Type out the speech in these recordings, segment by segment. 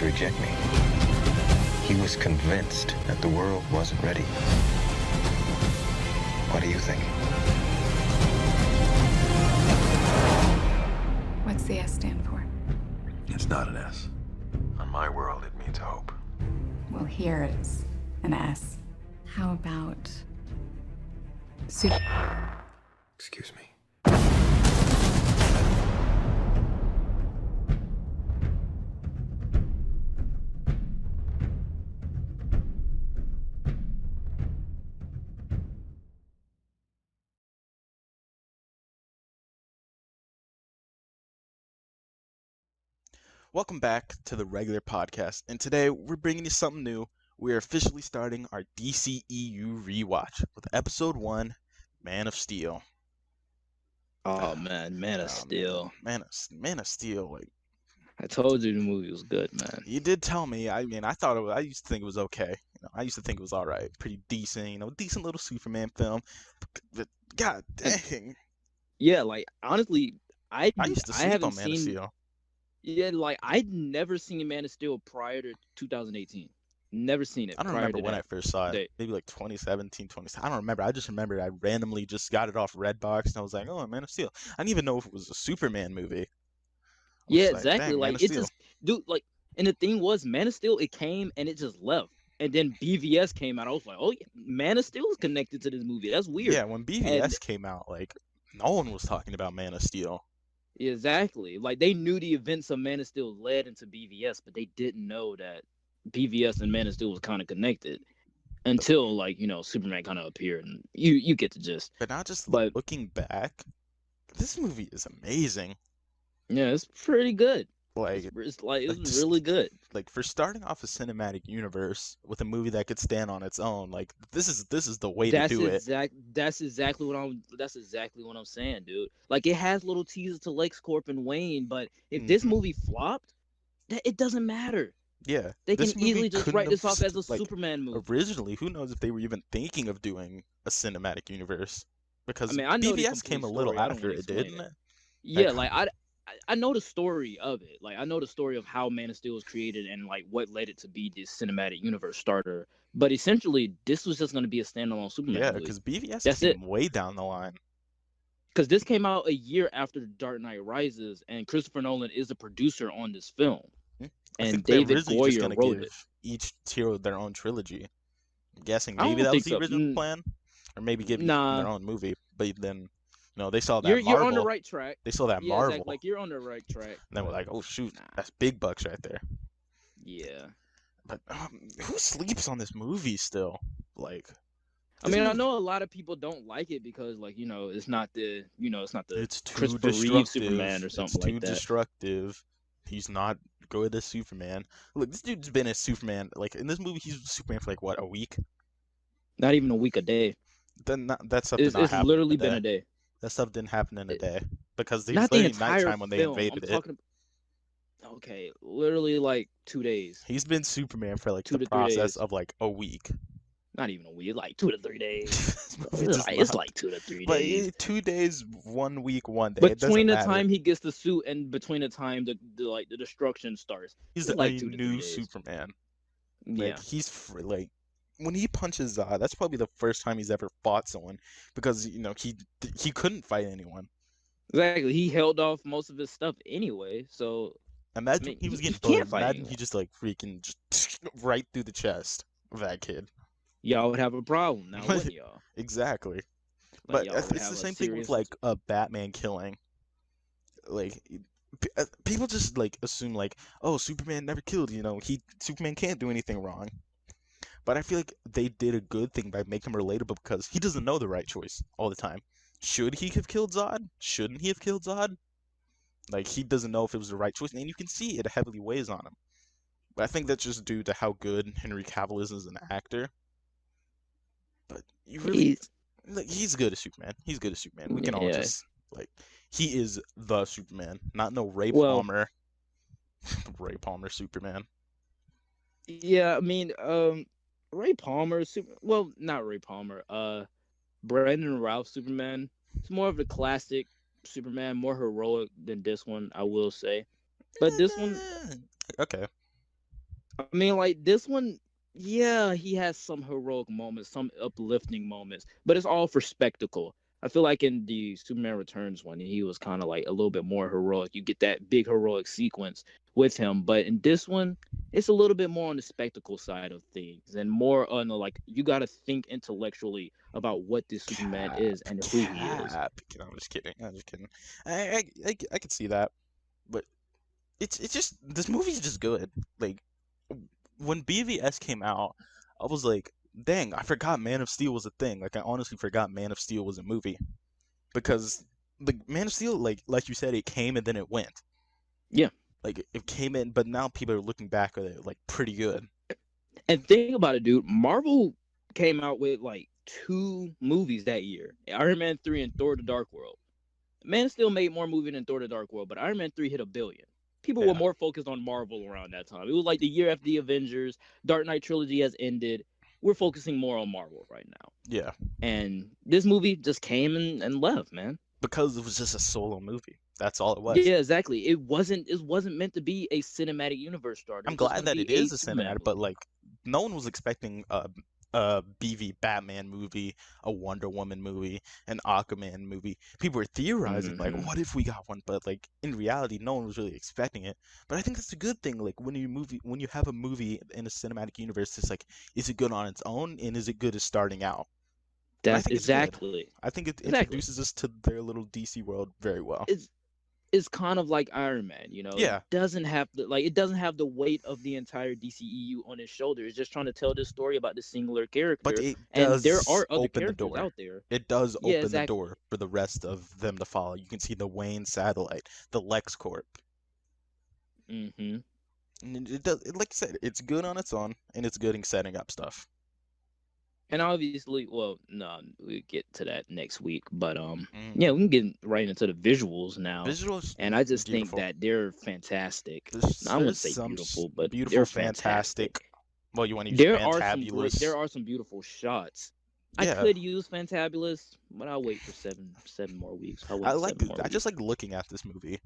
would reject me. He was convinced that the world wasn't ready. What do you think? What's the S stand for? It's not an S. On my world, it means hope. Well, here it's an S. How about super? Excuse me. Welcome back to the regular podcast, and today we're bringing you something new. We are officially starting our DCEU rewatch with episode 1, Man of Steel. Oh man, Man of Steel. Man of Steel. Like, I told you the movie was good, man. you did tell me. I mean, I used to think it was okay. I used to think it was all right, pretty decent. Decent little Superman film. But god dang, Yeah, like honestly, I used to sleep haven't on Man of seen. Steel. Yeah, like I'd never seen Man of Steel prior to 2018. Never seen it. I don't prior remember to when that I first saw it. date. Maybe like 2017, 20. I don't remember. I just remember I randomly just got it off Redbox and I was like, oh, Man of Steel. I didn't even know if it was a Superman movie. I was Yeah, like, exactly. dang, Man Like of it Steel. just, dude. Like, and the thing was, Man of Steel, it came and it just left. And then BVS came out. I was like, oh yeah, Man of Steel is connected to this movie. That's weird. Yeah, when BVS came out, like, no one was talking about Man of Steel. Exactly. Like they knew the events of Man of Steel led into BVS, but they didn't know that BVS and Man of Steel was kind of connected until Superman kind of appeared, and you get the gist. But now just But looking back, this movie is amazing. yeah, it's pretty good. Like, It's just- really good. like for starting off a cinematic universe with a movie that could stand on its own, like this is the way to do it. That's exactly what I'm saying, dude. Like it has little teasers to LexCorp and Wayne, but if this Mhm. movie flopped, it doesn't matter. Yeah, They can this movie easily just couldn't write this have off as a like, Superman movie. Originally, who knows if they were even thinking of doing a cinematic universe? Because I mean, I know the BVS came a complete little story. I don't after wanna it, explain didn't it? Yeah, Like, I know the story of it. Like I know the story of how Man of Steel was created and like what led it to be this cinematic universe starter. But essentially, this was just going to be a standalone Superman yeah, movie. because BVS That's came way down the line. Because this came out a year after Dark Knight Rises, and Christopher Nolan is the producer on this film. I And think they David originally just Goyer gonna wrote give it. each hero their own trilogy. I'm guessing I maybe don't that was think the so. original plan, or maybe give each Nah. their own movie. But then, they saw that You're Marvel. on the right track. They saw that Yeah, Marvel, exactly. Like you're on the right track. and then we're like, oh shoot, Nah. that's big bucks right there. Yeah. But who sleeps on this movie still? Like, I mean, I know a lot of people don't like it because, it's not the, it's too Christopher Reeve destructive. Superman or something It's too like that. destructive. He's not good as Superman. Look, this dude's been a Superman. Like in this movie, he's Superman for like what, a week? Not even a week, a day. Then that stuff It's did not happen. literally in been a a day. That stuff didn't happen in a day because it was Not the literally entire nighttime when they film. invaded I'm it. talking. Okay, literally like 2 days. He's been Superman for like 2 the to 3 process days. of like a week. Not even a week, like 2 to 3 days. It's It's like 2 to 3 But days. 2 days, 1 week, 1 day. It doesn't Between the matter. time he gets the suit and between the time the destruction starts, He's it's like a 2 to 3 new days. Superman. Yeah. Like he's like when he punches Zod, that's probably the first time he's ever fought someone because he couldn't fight anyone. Exactly. He held off most of his stuff anyway, so Imagine I mean, he was he getting can't bullied. fight Imagine anyone. he just like freaking just right through the chest of that kid. y'all would have a problem now, wouldn't y'all? Exactly. Like, But y'all would it's have the a same thing with serious- like a Batman killing. Like people just like assume like, oh, Superman never killed. Superman can't do anything wrong. But I feel like they did a good thing by making him relatable because he doesn't know the right choice all the time. Should he have killed Zod? Shouldn't he have killed Zod? Like, he doesn't know if it was the right choice, and you can see it heavily weighs on him. But I think that's just due to how good Henry Cavill is as an actor. But you really, he's good as Superman. He's good as Superman. We can all Yeah. just he is the Superman, not no Ray Well- Palmer. Ray Palmer Superman. Yeah, I mean, Ray Palmer, well, not Ray Palmer. Brandon Routh Superman. It's more of a classic Superman, more heroic than this one, I will say. But this one, Okay. I mean, like this one, yeah, he has some heroic moments, some uplifting moments, but it's all for spectacle. I feel like in the Superman Returns one, he was kind of like a little bit more heroic. You get that big heroic sequence with him, but in this one, it's a little bit more on the spectacle side of things and more on the like you got to think intellectually about what this Superman Cap, is and who he is. cap. No, I'm just kidding. I'm just kidding. I could see that, but it's just this movie's just good. Like when BVS came out, I was like, dang, I forgot Man of Steel was a thing. Like I honestly forgot Man of Steel was a movie because the Man of Steel, like you said, it came and then it went. Yeah. Like it came in, but now people are looking back at it like pretty good. And think about it, dude. Marvel came out with like 2 movies that year: Iron Man 3 and Thor: The Dark World. Man still made more movies than Thor: The Dark World, but Iron Man 3 hit 1 billion. People were Yeah, more focused on Marvel around that time. It was like the year after the Avengers, Dark Knight trilogy has ended. We're focusing more on Marvel right now. yeah, And this movie just came and left, man. because it was just a solo movie. That's all it was. Yeah, exactly. It wasn't meant to be a cinematic universe starter. I'm It was glad going to that be it a is a Superman cinematic, but movie. like no one was expecting a BV Batman movie, a Wonder Woman movie, an Aquaman movie. People were theorizing like, Hmm. what if we got one? But like in reality, no one was really expecting it. But I think that's a good thing. Like when you have a movie in a cinematic universe, it's like, is it good on its own, and is it good as starting out? And I That's think it's good. exactly, I think it exactly. introduces us to their little DC world very well. It's is kind of like Iron Man, you know. It Yeah, doesn't have the weight of the entire DCEU on his shoulders. It's just trying to tell this story about this singular but character, it and there does are other open the characters door. out there. It does Yeah, open the exactly. door for the rest of them to follow. You can see the Wayne satellite, the LexCorp, Hmm. and like I said, it's good on its own, and it's good in setting up stuff. And obviously, well, no, we get to that next week, but Mm. yeah, we can get right into the visuals now, Visuals, and I just think beautiful. that they're fantastic. I There's wouldn't say some beautiful, but beautiful, they're fantastic. fantastic. Well, you want to use There are some great, fantabulous? there are some beautiful shots. I Yeah, could use Fantabulous, but I'll wait for seven more weeks. I'll wait 7 more I just weeks. like looking at this movie.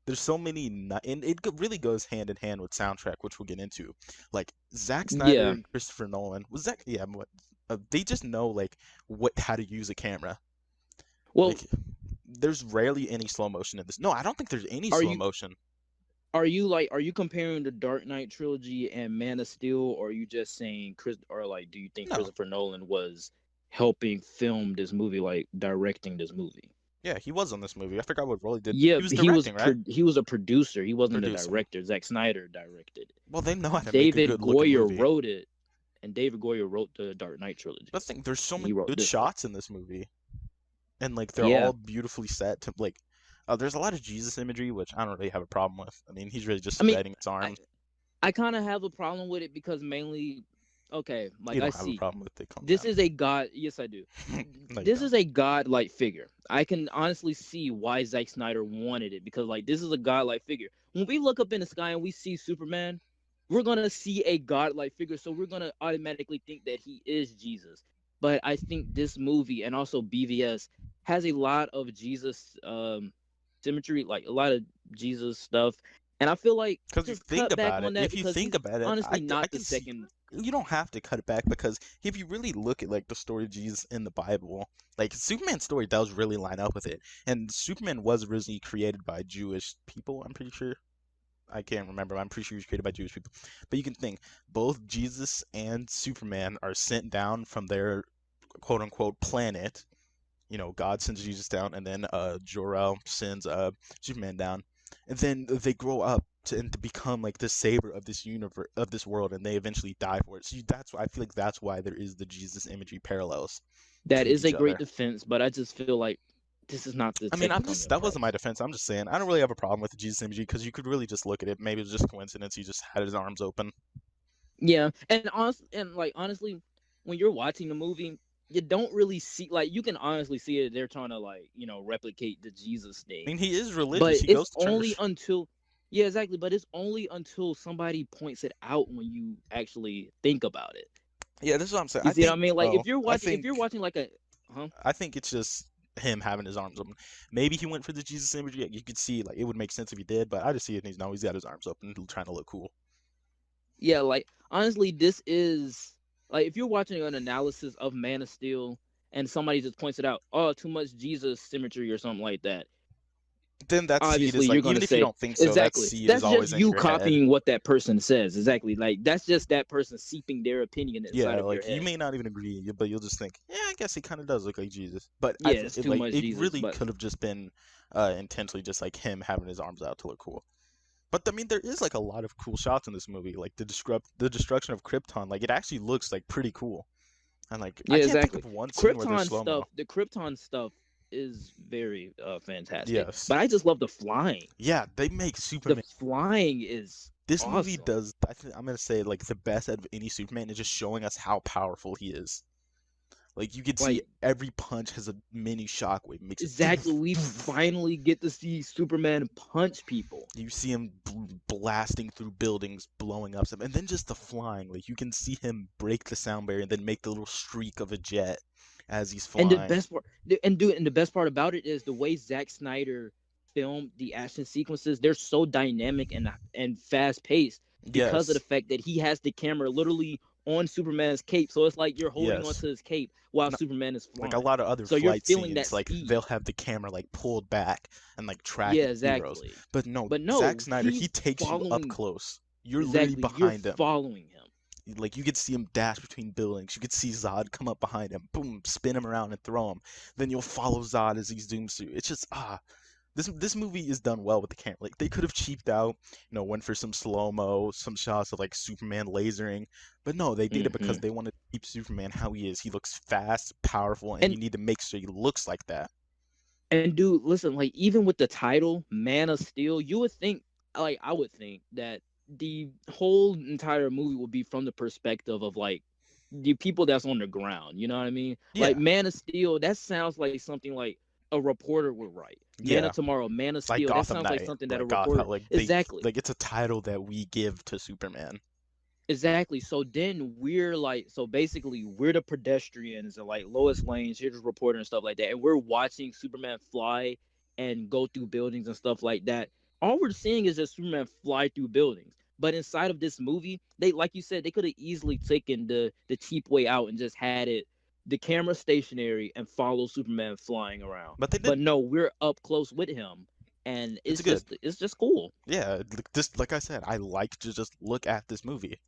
There's so many, and it really goes hand in hand with soundtrack, which we'll get into. Like Zack Snyder Yeah. and Christopher Nolan was that, yeah, what they just know like what how to use a camera. Well, Like there's rarely any slow motion in this. No, I don't think there's any are slow you motion. are you comparing the Dark Knight trilogy and Man of Steel, or are you just saying Chris, or like do you think No, Christopher Nolan was helping film this movie, like directing this movie? yeah, he was on this movie. I forgot what role he did. Yeah, He was directing, right? he was a producer. He wasn't the Producing. director. Zack Snyder directed. Well, they know how to make a David good looking Goyer movie. wrote it, and David Goyer wrote the Dark Knight trilogy. But I think there's so And he many wrote good this one. shots in this movie, and like they're Yeah. all beautifully set to like. There's a lot of Jesus imagery, which I don't really have a problem with. I mean, he's really just I mean, spreading his I arms. I kind of have a problem with it because mainly, okay, like You I don't have a see, problem with it. Calm this down. is a god. Yes, I do. No, you This don't. is a godlike figure. I can honestly see why Zack Snyder wanted it because like this is a godlike figure. When we look up in the sky and we see Superman, we're gonna see a godlike figure, so we're gonna automatically think that he is Jesus. But I think this movie and also BVS has a lot of Jesus symmetry, like a lot of Jesus stuff. And I feel like Because you just think cut back about it. on that If you because think he's about it, honestly I not the can see. second. You don't have to cut it back because if you really look at like the story of Jesus in the Bible, like Superman's story does really line up with it. And Superman was originally created by Jewish people. I'm pretty sure. I can't remember. I'm pretty sure he was created by Jewish people. But you can think both Jesus and Superman are sent down from their quote unquote planet. You know, God sends Jesus down, and then Jor-El sends Superman down, and then they grow up to become like the savior of this universe, of this world, and they eventually die for it. So that's why I feel like that's why there is the Jesus imagery parallels That between is a each great other. defense, but I just feel like this is not the I mean, I'm taking on the just that wasn't my approach. defense. I'm just saying I don't really have a problem with the Jesus imagery because you could really just look at it. Maybe it's just coincidence. He just had his arms open. Yeah, and like honestly, when you're watching the movie, you don't really see like you can honestly see it. They're trying to like replicate the Jesus I thing, mean, he is religious. but He it's goes to only church. until yeah exactly. But it's only until somebody points it out when you actually think about it. Yeah, this is what I'm saying. You see what I mean? Like if you're watching like a huh? I think it's just him having his arms open. Maybe he went for the Jesus imagery. You could see like it would make sense if he did, but I just see it and he's got his arms open, trying to look cool. Yeah, like honestly, this is like if you're watching an analysis of Man of Steel and somebody just points it out, oh, too much Jesus symmetry or something like that. Then that seed Obviously, is you're like, gonna even if you say don't think so, that exactly. seed is That's just always in you your head. copying what that person says. Exactly, like that's just that person seeping their opinion inside Yeah, of your like head. you may not even agree, but you'll just think, yeah, I guess he kind of does look like Jesus. But Yeah, it's too much it Jesus, really but could have just been intentionally just like him having his arms out to look cool. But I mean, there is like a lot of cool shots in this movie, like the destruction of Krypton. Like it actually looks like pretty cool. And like I yeah, can't think exactly. of one scene where there's Krypton slow mo. stuff, the Krypton stuff is very fantastic. Yes. But I just love the flying. Yeah, they make The Superman. flying is This movie awesome. does. I'm gonna say like the best out of any Superman is just showing us how powerful he is. Like you can see Like every punch has a mini shockwave. Makes it exactly, we finally get to see Superman punch people. You see him blasting through buildings, blowing up stuff, and then just the flying. Like you can see him break the sound barrier and then make the little streak of a jet as he's And the flying. best part, and the best part about it is the way Zack Snyder filmed the action sequences. They're so dynamic and fast paced because of the Yes, fact that he has the camera literally on Superman's cape. So it's like you're holding yes. onto his cape while No, Superman is like flying. a lot of other So you're flight feeling that scenes, like speed. they'll have the camera like pulled back and like Yeah, tracking heroes. exactly. But no, But no, Zack Snyder, he he's takes you up following close. You're literally exactly. You're behind him. following him. Like you could see him dash between buildings. You could see Zod come up behind him, boom, spin him around and throw him. Then you'll follow Zod as he's doomed through. It's just this movie is done well with the camera. Like they could have cheaped out, went for some slow mo, some shots of like Superman lasering, but no, they did it because they wanted to keep Superman how he is. He looks fast, powerful, and you need to make sure he looks like that. And dude, listen, like even with the title Man of Steel, you would think, like I would think that the whole entire movie would be from the perspective of like the people that's on the ground. You know what I mean? Yeah. Like Man of Steel, that sounds like something like a reporter would write. Man Yeah. of Tomorrow, Man of Like Steel. That Gotham sounds Knight, like something that like a reporter. Gotham, Exactly. like it's a title that we give to Superman. Exactly. So then we're like, so basically we're the pedestrians and like Lois Lane's here, just reporter and stuff like that, and we're watching Superman fly and go through buildings and stuff like that. All we're seeing is just Superman fly through buildings. But inside of this movie, they, like you said, they could have easily taken the cheap way out and just had it the camera stationary and follow Superman flying around. But they But didn't. no, we're up close with him, and It's good. it's just cool. Yeah, like I said, I like to just look at this movie.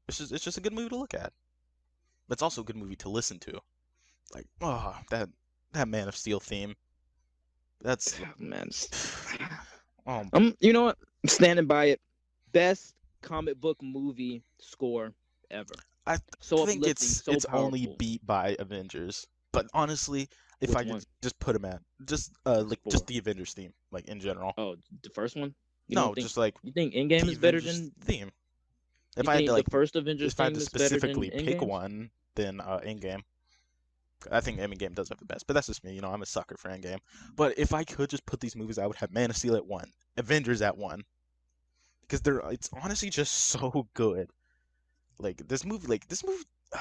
It's just a good movie to look at. But it's also a good movie to listen to. Like, that Man of Steel theme. That's Man, you know what? I'm standing by it. Best comic book movie score ever. I So think uplifting, so it's powerful. only beat by Avengers. But honestly, if Which I could one? just put them at just the Avengers theme, like in general. Oh, the first one? You No, don't think, just like you think Endgame the is better Avengers than theme. If you I had think to like the first Avengers if I had theme to is better than specifically pick Endgame's? one, then Endgame. I think Endgame does have the best, but that's just me. I'm a sucker for Endgame. But if I could just put these movies, I would have Man of Steel at 1, Avengers at 1, because it's honestly just so good. Like this movie,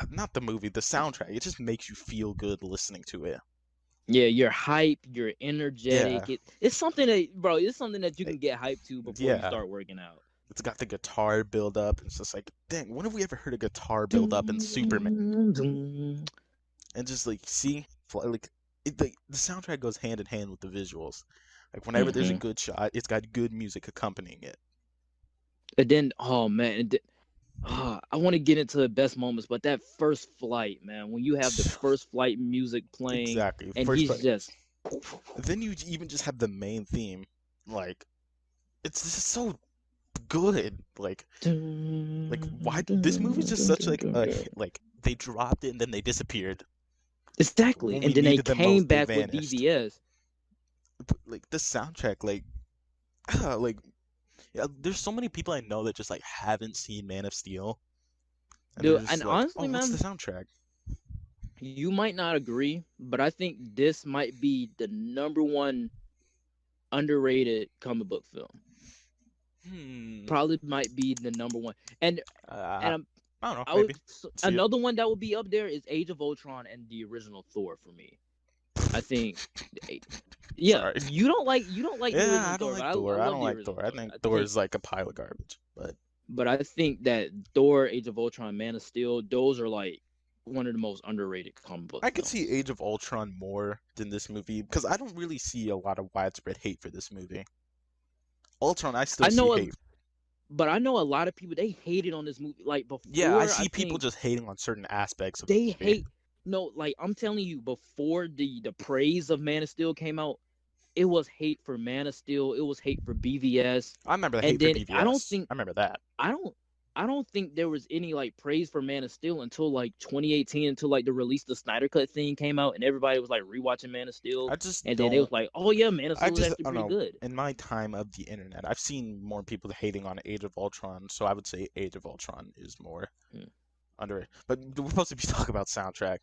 not the movie, the soundtrack. It just makes you feel good listening to it. Yeah, you're hype, you're energetic. Yeah. It's something that you can get hyped to before you Yeah. start working out. It's got the guitar build up. It's just like, dang, when have we ever heard a guitar build up in Superman? And just like seeing like the soundtrack goes hand in hand with the visuals. Like whenever there's a good shot, it's got good music accompanying it. And then, oh man, I want to get into the best moments, but that first flight, man, when you have the first flight music playing, Exactly. and First he's flight. just. Then you even just have the main theme, like it's just so good. Like why this movie's just such like they dropped it and then they disappeared. Exactly, When and we then they needed them came most, they back with vanished. BVS. Like the soundtrack, like yeah, there's so many people I know that just like haven't seen Man of Steel. And Dude, they're just and like, honestly, what's man, the soundtrack? you might not agree, but I think this might be the #1 underrated comic book film. Probably might be the #1. And I don't know, I would, maybe. another one that would be up there is Age of Ultron and the original Thor for me. I think, yeah, Sorry. you don't like the original I don't Thor, like but Thor. I love don't the like original Thor. I think Thor is like a pile of garbage. But I think that Thor, Age of Ultron, Man of Steel, those are like one of the most underrated comic book I could films. see Age of Ultron more than this movie because I don't really see a lot of widespread hate for this movie. Ultron, I still I see know, hate. but I know a lot of people, they hated on this movie. Like Yeah, I before, I see people think just hating on certain aspects of the they movie. hate. No, like I'm telling you, before the praise of Man of Steel came out, it was hate for Man of Steel. It was hate for BVS, I remember the and hate for then BVS. I remember that. I don't I don't think there was any like praise for Man of Steel until like 2018, until like the release the Snyder Cut thing came out and everybody was like rewatching Man of Steel, I just and then it don't. was like, oh yeah, Man of I Steel is just, actually I don't pretty know. good. In my time of the internet, I've seen more people hating on Age of Ultron, so I would say Age of Ultron is more Hmm. under. But we're supposed to be talking about soundtrack.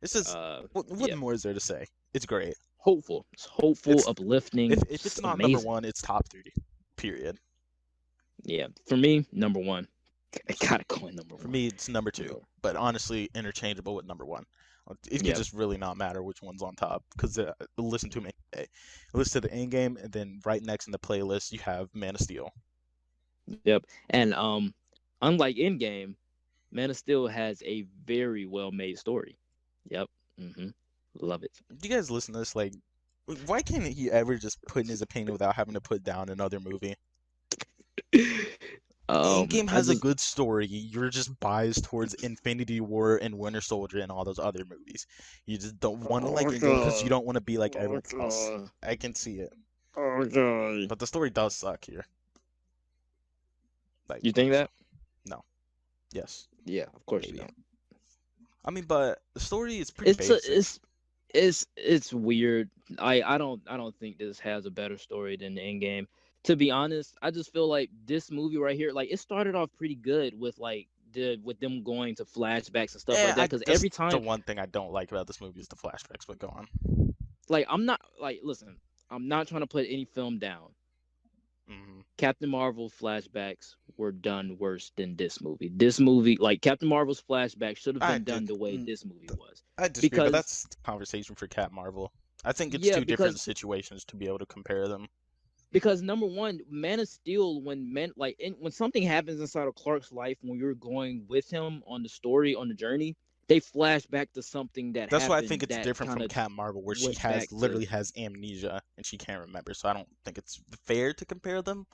It's just, what Yeah, more is there to say? It's great. hopeful. It's hopeful, It's uplifting. if it's It's not number amazing. one, it's top 3. Period. Yeah, for me, number one. I gotta go in number For one. me, it's number 2. But honestly, interchangeable with number 1. It could Yep. just really not matter which one's on top because listen to me. Listen to the end game, and then right next in the playlist you have Man of Steel. Yep. And unlike Endgame, Man of Steel has a very well made story. Yep. Love it. Do you guys listen to this? Like, why can't he ever just put in his opinion without having to put down another movie? Endgame I has a just good story. You're just biased towards Infinity War and Winter Soldier and all those other movies. You just don't want to like Endgame because you don't want to be like everyone else. I can see it. okay. But the story does suck here. Like, You think that? no. Yes. Yeah, of course you Maybe. don't. I mean, but the story is pretty basic. It's weird. I don't think this has a better story than the Endgame. To be honest, I just feel like this movie right here, like it started off pretty good with like with them going to flashbacks and stuff like that. Because every the time, one thing I don't like about this movie is the flashbacks. But go on. like I'm not like listen, I'm not trying to put any film down. Mm-hmm. Captain Marvel flashbacks were done worse than this movie. This movie, like Captain Marvel's flashback, should have been done the way this movie was. I disagree, Because but that's a conversation for Cat Marvel. I think it's yeah, two different because situations to be able to compare them. because number one, Man of Steel, when something happens inside of Clark's life, when you're going with him on the story, on the journey, they flash back to something that That's happened. why I think it's that different from kinda Cat Marvel, where she went has back to- literally has amnesia and she can't remember. So I don't think it's fair to compare them.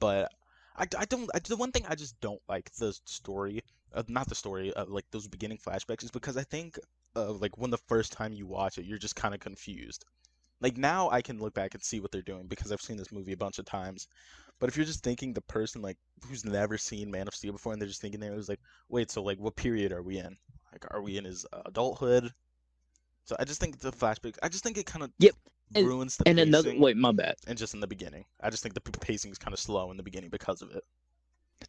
But the one thing I just don't like the story, not the story, like those beginning flashbacks, is because I think like when the first time you watch it, you're just kind of confused. Like now I can look back and see what they're doing because I've seen this movie a bunch of times. But if you're just thinking the person like who's never seen Man of Steel before and they're just thinking there, it was like, wait, so like what period are we in? Like, are we in his adulthood? So I just think the flashback, I just think it kind of Yep. ruins the And pacing. another wait, my bad. And just in the beginning, I just think the pacing is kind of slow in the beginning because of it.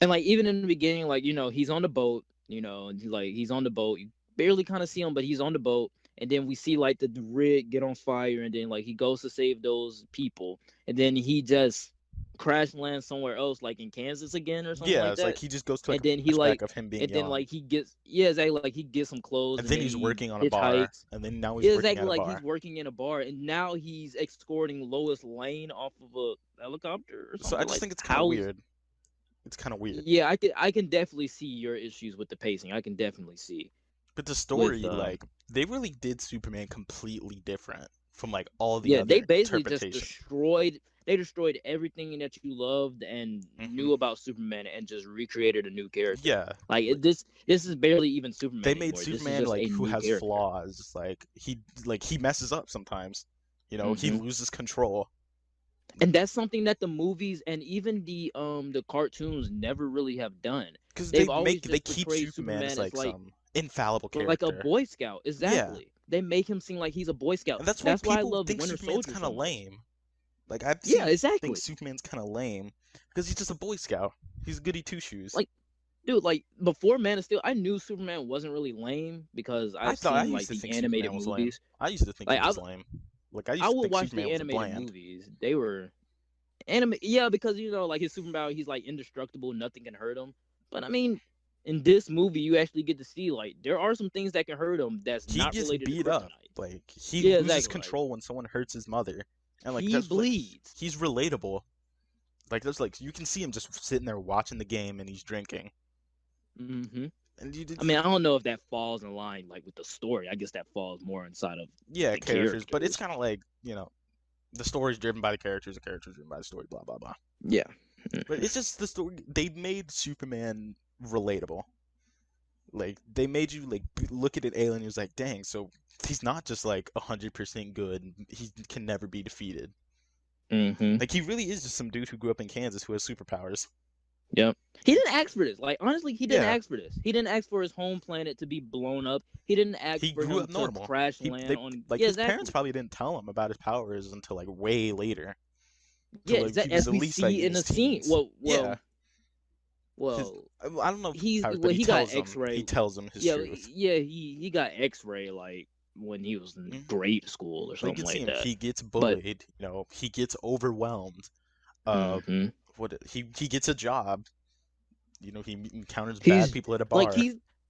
And like even in the beginning, like he's on the boat, he's on the boat. You barely kind of see him, but he's on the boat. And then we see like the rig get on fire, and then like he goes to save those people, and then he just crash lands somewhere else, like in Kansas again or something Yeah, like it's that. like he just goes to like And then a he flashback of him being and then young. like he gets exactly, like he gets some clothes, And then he's he working on a bar, hitchhikes. and then now he's Yeah, working exactly, at a like bar. he's working in a bar, and now he's escorting Lois Lane off of a helicopter or something. So I just like, think it's kind of weird. It's kind of weird. Yeah, I can definitely see your issues with the pacing. I can definitely see. But the story, like, they really did Superman completely different from like all the Yeah, other they basically just interpretations. destroyed everything that you loved and knew about Superman and just recreated a new character. Yeah, like this is barely even Superman. they made anymore. Superman like who has character. flaws. Like he messes up sometimes. You know, he loses control. And that's something that the movies and even the cartoons never really have done. Because they keep Superman as like some infallible character, like a Boy Scout. Exactly. Yeah. They make him seem like he's a Boy Scout. And that's why I love think Winter Superman's kind of lame. Like I think Superman's kind of lame because he's just a Boy Scout. He's goody two shoes. Like, dude, like before Man of Steel, I knew Superman wasn't really lame because I've seen like the animated movies. I used to think he was lame. Like I would watch Superman the animated movies. They were yeah, because like his Superman, he's like indestructible, nothing can hurt him. But I mean, in this movie, you actually get to see like there are some things that can hurt him that's not related to kryptonite. He gets beat up. Like he loses control when someone hurts his mother, and like he bleeds. Like, he's relatable. Like there's like you can see him just sitting there watching the game and he's drinking. Mm-hmm. And you did, I mean, I don't know if that falls in line like with the story. I guess that falls more inside of yeah, the characters, but it's characters. kind of like, you know, the story's driven by the characters driven by the story, blah blah blah. Yeah. But it's just the story. They made Superman relatable. Like they made you like look at an alien. Who's like, dang, so he's not just like 100% good. He can never be defeated. Mm-hmm. Like he really is just some dude who grew up in Kansas who has superpowers. Yep. He didn't ask for this. Like honestly, he didn't Yeah. ask for this. He didn't ask for his home planet to be blown up. He didn't ask He for grew him up to normal. crash land They, on. like Yeah, his parents exactly. probably didn't tell him about his powers until like way later. Yeah, Like, he was as at we least, see like, in the his scene. teens. Well, Yeah. well. I don't know if He's powers, well, but he tells got him. X-ray. He tells him his Yeah, truth. yeah. He got X-ray like when he was in grade school or So you something can see like him. that. He gets bullied. You know, he gets overwhelmed. Mhm. He gets a job. You know, he encounters He's bad people at a bar. like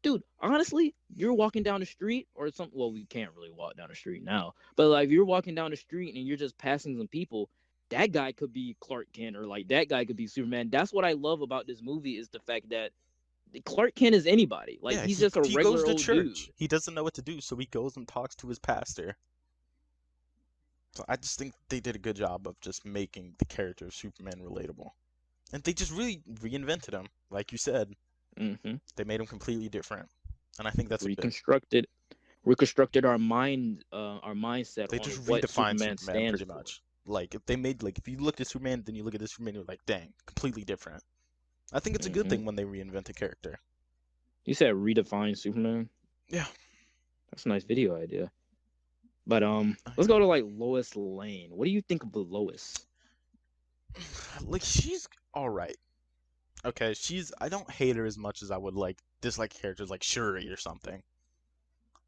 dude. Honestly, you're walking down the street or something. Well, we can't really walk down the street now, but like if you're walking down the street and you're just passing some people, that guy could be Clark Kent or like that guy could be Superman. That's what I love about this movie is the fact that Clark Kent is anybody. Like Yeah, he's just a he regular goes to old church. dude. He doesn't know what to do, so he goes and talks to his pastor. So I just think they did a good job of just making the character of Superman relatable. And they just really reinvented him, like you said. Mm-hmm. They made him completely different. And I think that's reconstructed our mindset they on just what redefined Superman stands pretty for. much. Like if they made if you looked at Superman, then you look at this Superman, you're like, dang, completely different. I think it's a good thing when they reinvent a character. You said redefine Superman? Yeah. That's a nice video idea. But let's go to like Lois Lane. What do you think of Lois? Like she's alright. Okay, I don't hate her as much as I would like dislike characters like Shuri or something.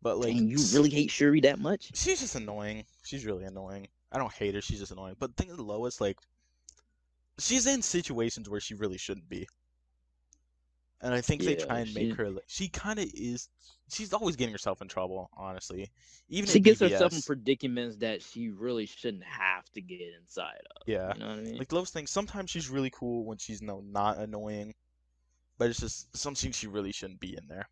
But like, Dang, you really hate Shuri that much? she's just annoying. She's really annoying. I don't hate her. She's just annoying. But the thing with Lois, like, she's in situations where she really shouldn't be. And I think they try and make her like she kind of is. She's always getting herself in trouble, honestly. Even she gets BVS, herself in predicaments that she really shouldn't have to get inside of. Yeah, you know what I mean. like Lois thinks sometimes she's really cool when she's not annoying, but it's just something she really shouldn't be in there.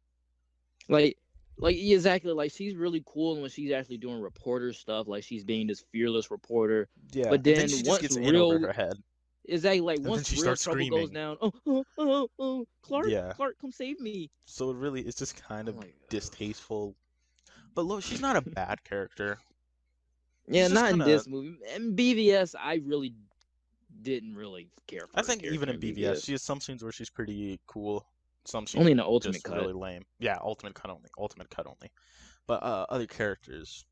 Like exactly. Like she's really cool when she's actually doing reporter stuff. Like she's being this fearless reporter. Yeah, But then she just once gets in real over her head. Exactly, like And once then she real starts trouble screaming. goes down, Clark, Yeah. Clark, come save me. So it's just kind of I'm like, distasteful. But look, she's not a bad character. Yeah, She's just not in kinda- this movie. And BVS, I really didn't really care for. I think even in BVS, she has some scenes where she's pretty cool. Some scenes only in the ultimate just cut. really lame. Yeah, ultimate cut only. But other characters,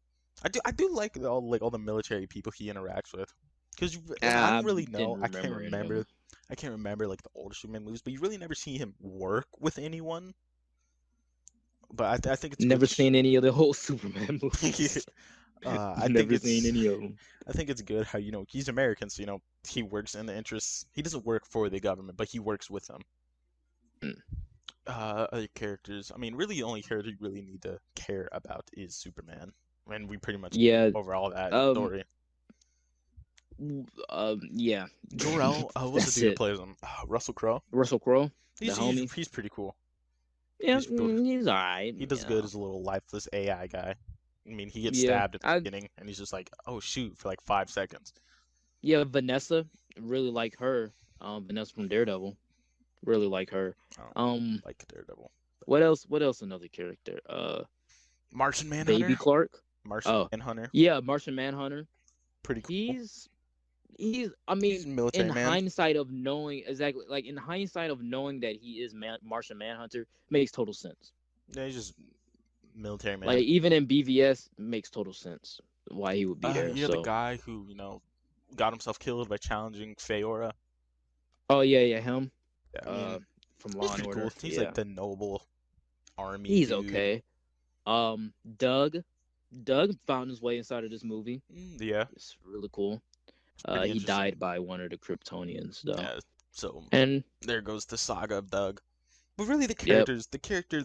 I do like all the military people he interacts with. Because I don't really know. I can't remember. I can't remember like the older Superman movies, but you really never see him work with anyone. But I think it's Never good seen any of the whole Superman movies. I Never think seen any of them. I think it's good how he's American, so he works in the interests. He doesn't work for the government, but he works with them. Other characters. I mean, really, the only character you really need to care about is Superman, and we pretty much over all that story. Yeah. Jor-El, what's the dude who plays him? Russell Crowe. Russell Crowe. He's pretty cool. Yeah, he's alright. He does good as a little lifeless AI guy. I mean, he gets stabbed at the beginning, and he's just like, "Oh shoot!" for like 5 seconds. Yeah, Vanessa, really like her. Vanessa from Daredevil, really like her. Like Daredevil. What else? What else? Another character. Martian Manhunter. Baby Clark. Martian Manhunter. Yeah, Martian Manhunter. Pretty cool. I mean, he's military in man. hindsight of knowing exactly, like in hindsight of knowing that he is Martian Manhunter, makes total sense. Yeah, he's just military man. Like even in BVS, makes total sense why he would be there. You're the guy who got himself killed by challenging Feora. Oh yeah, him. Yeah, I mean, from Law and Order. Cool. He's like the noble army. He's dude. okay. Doug found his way inside of this movie. Yeah, it's really cool. He died by one of the Kryptonians, though. Yeah, so and there goes the saga of Doug. But really, the characters, the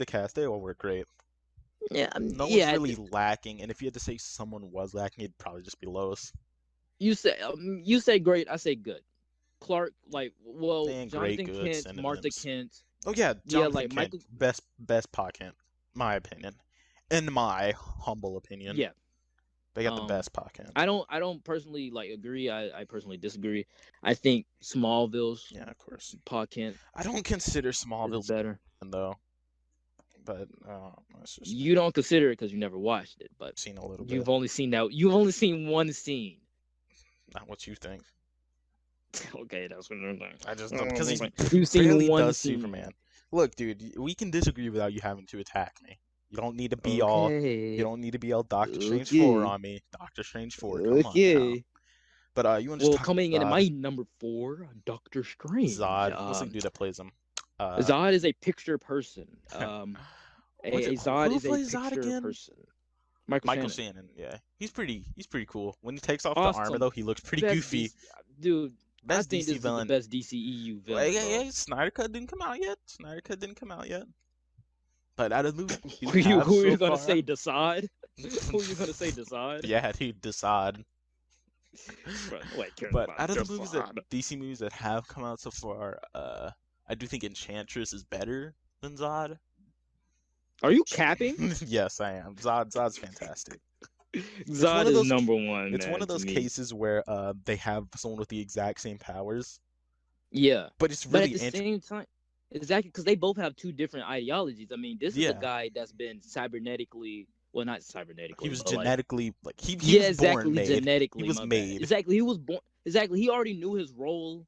cast, they all work great. Yeah, no one's really lacking. And if you had to say someone was lacking, it'd probably just be Lois. You say great, I say good. Clark, like, well, And great, Jonathan good Kent, Martha synonyms. Kent. Oh yeah, Yeah, Jonathan like Kent, Michael. best Pa Kent, my opinion. In my humble opinion, Yeah. they got the best Pa Kent. I don't personally like agree. I personally disagree. I think Smallville's Yeah, of course. Pa Kent I don't consider is Smallville's better. though, but it's just You don't consider it because you never watched it, but seen a little you've bit. only seen that. You've only seen one scene. Not what you think. Okay, that's what I'm saying. I just don't because he's You've seen barely one does scene. Superman. Look, dude, we can disagree without you having to attack me. You don't need to be Okay. You don't need to be all Doctor Strange 4 on me. Doctor Strange 4, come on now. Okay. But you want to Well, talk coming in Zod? at my number 4, Doctor Strange. Zod. What's the dude that plays him? Zod is a picture person. Zod who is a plays Zod picture again? person. Michael Shannon. Yeah, he's pretty cool. When he takes off Awesome. the armor though, he looks pretty Best goofy. Dude, Best I think DC this villain. is the best DCEU villain. Yeah, Snyder Cut didn't come out yet. But out of the movie, Who are you gonna say, Desaad? Who are you gonna say, Desaad? Yeah, dude, Desaad. But out of the Desaad. movies DC movies that have come out so far, I do think Enchantress is better than Zod. Are you capping? Yes, I am. Zod's fantastic. Zod is number one. It's one of those cases where they have someone with the exact same powers. Yeah, but it's really but at the same time, exactly, because they both have two different ideologies. I mean, this is a guy that's been cybernetically. Well, not cybernetically. He was but genetically like he yeah, was exactly. born made. Genetically, He was made. Exactly. He was born. Exactly. He already knew his role.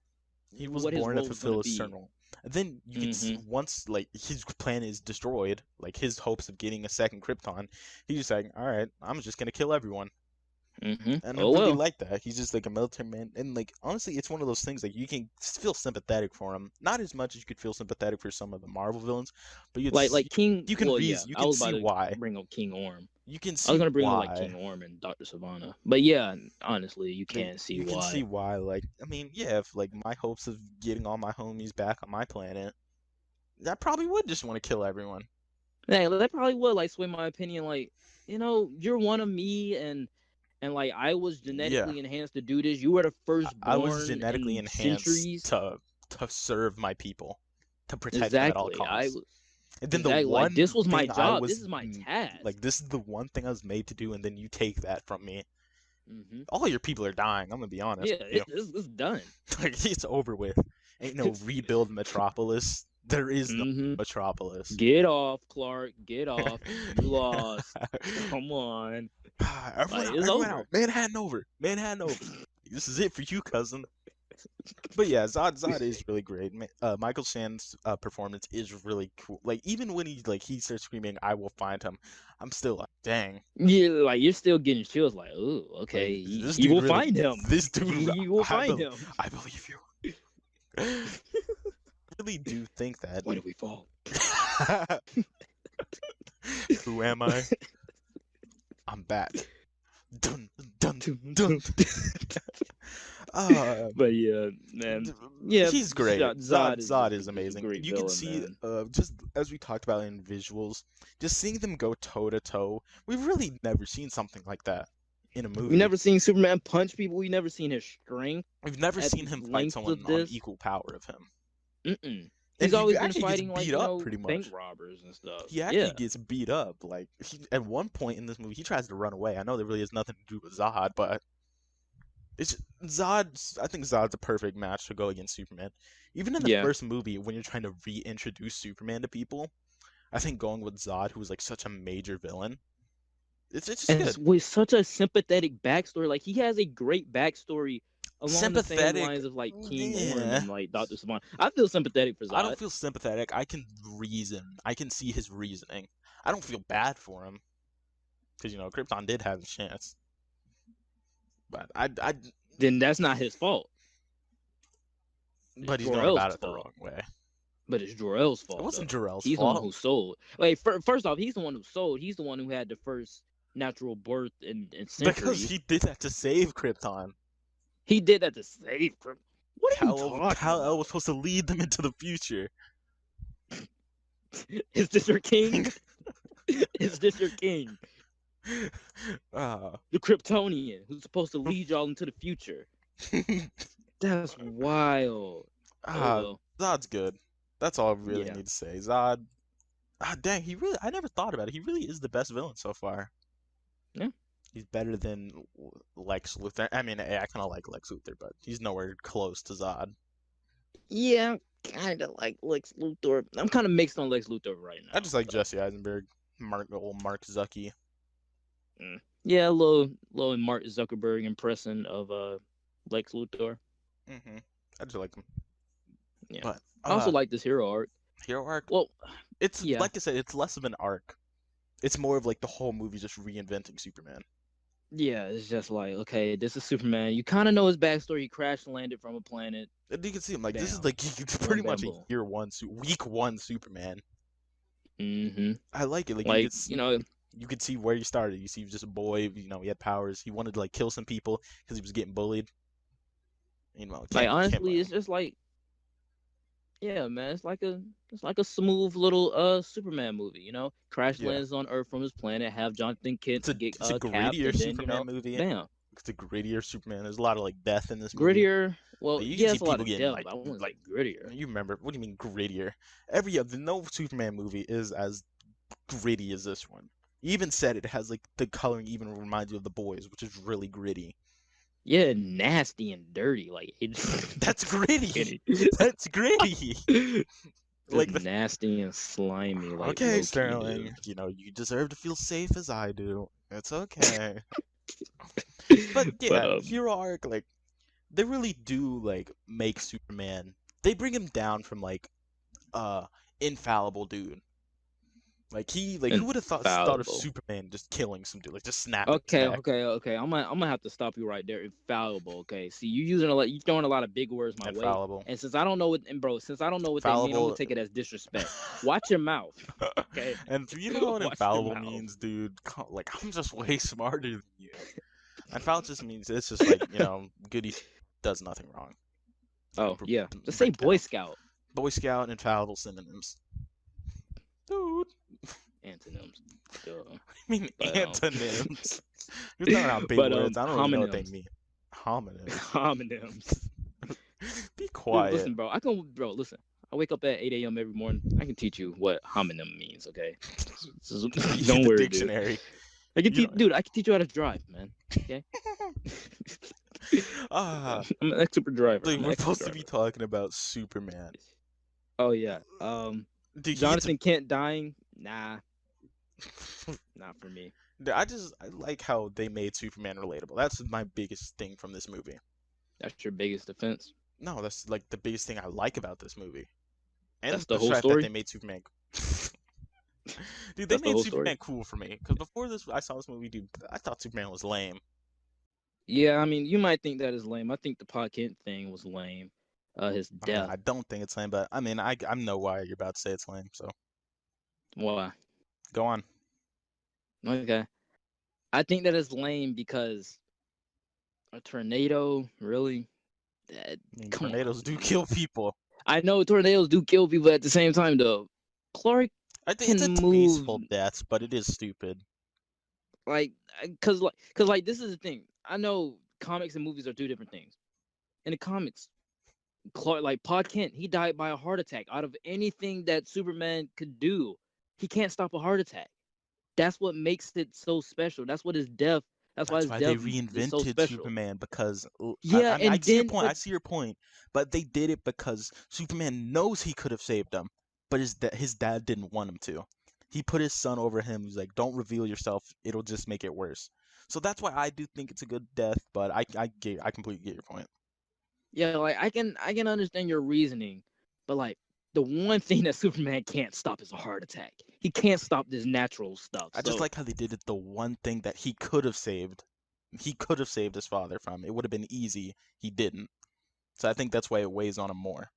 He was born to fulfill his certain role. And then you can see once like his plan is destroyed, like his hopes of getting a second Krypton, he's just like, all right, I'm just gonna kill everyone. And I really like that. He's just like a military man, and like honestly, it's one of those things like you can feel sympathetic for him. Not as much as you could feel sympathetic for some of the Marvel villains, but like King. You can you can see why. Bring up King Orm. You can see. I was gonna bring why. up like King Orm and Dr. Savannah, but yeah, honestly, you can't see why. You can see why. Like, I mean, yeah, if like my hopes of getting all my homies back on my planet, I probably would just want to kill everyone. Yeah, that probably would like sway my opinion. Like, you know, you're one of me, and like I was genetically enhanced to do this. You were the first. I was genetically enhanced to serve my people, to protect them at all costs. And then the one like, this was my job. This is my task. Like this is the one thing I was made to do, and then you take that from me. All your people are dying. I'm gonna be honest. Yeah, it's done. Like it's over with. Ain't no rebuild Metropolis. There is no Metropolis. Get off, Clark. Get off. You lost. Come on. Everyone out. Manhattan over. This is it for you, cousin. But yeah, Zod is really great. Michael Shannon's performance is really cool. Like even when he starts screaming, "I will find him," I'm still like, dang. Yeah, like you're still getting chills. Like, oh, okay, like, you will find him. This dude, you will find him. I believe you. I really do think that. Why do we fall? Who am I? I'm back. Dun dun dun. But yeah, man. Yeah, he's great. Zod is a amazing. Great you villain, can see, man. just as we talked about in visuals, just seeing them go toe to toe. We've really never seen something like that in a movie. We've never seen Superman punch people. We've never seen his strength. We've never seen him fight someone on equal power of him. He's always been fighting like pretty much bank robbers and stuff. He actually gets beat up. Like at one point in this movie, he tries to run away. I know there really has nothing to do with Zod, but it's Zod. I think Zod's a perfect match to go against Superman. Even in the first movie, when you're trying to reintroduce Superman to people, I think going with Zod, who was like such a major villain, it's just good. With such a sympathetic backstory. Like he has a great backstory. Along the same lines of like King Orm and like Dr. Savannah. I feel sympathetic for Zod. I don't feel sympathetic. I can reason. I can see his reasoning. I don't feel bad for him. Because, Krypton did have a chance. But I then that's not his fault. But he's going about it the wrong way. But it's Jor-El's fault. It wasn't Jor-El's fault. He's the one who sold. Like, first off, he's the one who sold. He's the one who had the first natural birth in centuries. Because he did that to save Krypton. He did that to save him. What are you talking about? Kal-El was supposed to lead them into the future. Is this your king? Is this your king? The Kryptonian who's supposed to lead y'all into the future. That's wild. Oh well. Zod's good. That's all I really Yeah. need to say. Zod. Dang, I never thought about it. He really is the best villain so far. Yeah. He's better than Lex Luthor. I mean, I kind of like Lex Luthor, but he's nowhere close to Zod. Yeah, kind of like Lex Luthor. I'm kind of mixed on Lex Luthor right now. I just like but, Jesse Eisenberg, old Mark Zucky. Yeah, a little Mark Zuckerberg impression of Lex Luthor. I just like him. Yeah. But I also like this hero arc. hero arc. Well, It's yeah. like I said, it's less of an arc. It's more of like the whole movie just reinventing Superman. Yeah, it's just like, okay, this is Superman. You kind of know his backstory. He crash landed from a planet. And you can see him like this is Bam. like pretty Bam, much a boom. week one Superman. Mm-hmm. I like it. Like, you could see where he started. You see, he was just a boy. You know, he had powers. He wanted to like kill some people because he was getting bullied. You know, like can't honestly, blame it's him. just like, yeah, man, it's like a smooth little Superman movie. You know, crash Yeah. lands on Earth from his planet, have Jonathan Kent get It's a capped, grittier and then Superman movie. bam, It's a grittier Superman. There's a lot of like death in this movie. grittier. Well, Like, you yeah, can see it's a lot people of getting depth. But I wouldn't say grittier. You remember? What do you mean grittier? Every other no Superman movie is as gritty as this one. You even said it has like the coloring even reminds you of The Boys, which is really gritty. Yeah, nasty and dirty. Like That's gritty. That's gritty. like nasty and slimy. Like okay, low-key, Sterling. dude. You know you deserve to feel safe as I do. It's okay. But yeah, hero arc like they really do like make Superman. They bring him down from like infallible dude. Like who would have thought of Infallible. Superman just killing some dude, like just snapping his Okay, neck? okay. I'm gonna have to stop you right there. Infallible. Okay. See, you throwing a lot of big words my way. Infallible. And since I don't know what they mean, I'm gonna take it as disrespect. Watch your mouth. Okay. And you know what Watch your infallible mouth. means, dude? Like I'm just way smarter than you. Infallible just means it's just like, you know, Goody does nothing wrong. Oh yeah. Just say Boy Scout. Boy Scout, infallible synonyms. Dude. Antonyms. I mean But, antonyms. You're throwing out big words. I don't really know what they mean. Homonyms. Homonyms. Be quiet. Dude, listen, bro. Listen. I wake up at 8 a.m. every morning. I can teach you what homonym means. Okay. Don't worry, dictionary. Dude. I can teach you how to drive, man. Okay. I'm an expert driver. Like, we're supposed to be talking about Superman. Oh yeah. Jonathan Kent dying? Nah. Not for me. I like how they made Superman relatable. That's my biggest thing from this movie. That's your biggest defense? No, that's like the biggest thing I like about this movie. And that's the whole story. That they made Superman. Dude, they made Superman cool for me. Because before I saw this movie, dude, I thought Superman was lame. Yeah, I mean, you might think that is lame. I think the Pa Kent thing was lame. His death. I don't think it's lame, but I mean, I know why you're about to say it's lame. So. Why? Go on. Okay. I think that is lame because a tornado, really? Tornadoes do kill people. I know tornadoes do kill people at the same time, though. Clark I think it's peaceful deaths, but it is stupid. Like, cause this is the thing. I know comics and movies are two different things. In the comics, Clark, like Pa Kent, he died by a heart attack. Out of anything that Superman could do, he can't stop a heart attack. That's what makes it so special. That's what his death. That's why they reinvented Superman because yeah, I see your point, but they did it because Superman knows he could have saved him, but his dad didn't want him to. He put his son over him. He's like, "Don't reveal yourself; it'll just make it worse." So that's why I do think it's a good death, but I completely get your point. Yeah, like I can understand your reasoning, but like the one thing that Superman can't stop is a heart attack. He can't stop this natural stuff. I just like how they did it. The one thing that he could have saved his father from. It would have been easy. He didn't. So I think that's why it weighs on him more.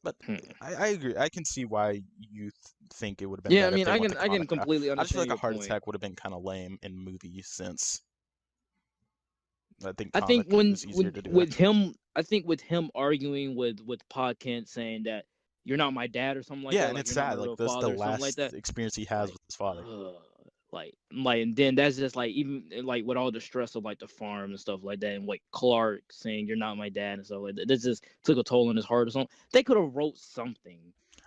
But I agree. I can see why you think it would have been. Yeah, I mean, I can completely understand. I just feel like a heart attack would have been kind of lame in movies since. I think with him arguing with Pa Kent saying that you're not my dad or something like that. Yeah, and it's sad. Like this is the last experience he has with his father. And then that's just like even like with all the stress of like the farm and stuff like that, and like Clark saying you're not my dad and stuff like that. This just took a toll on his heart or something. They could have wrote something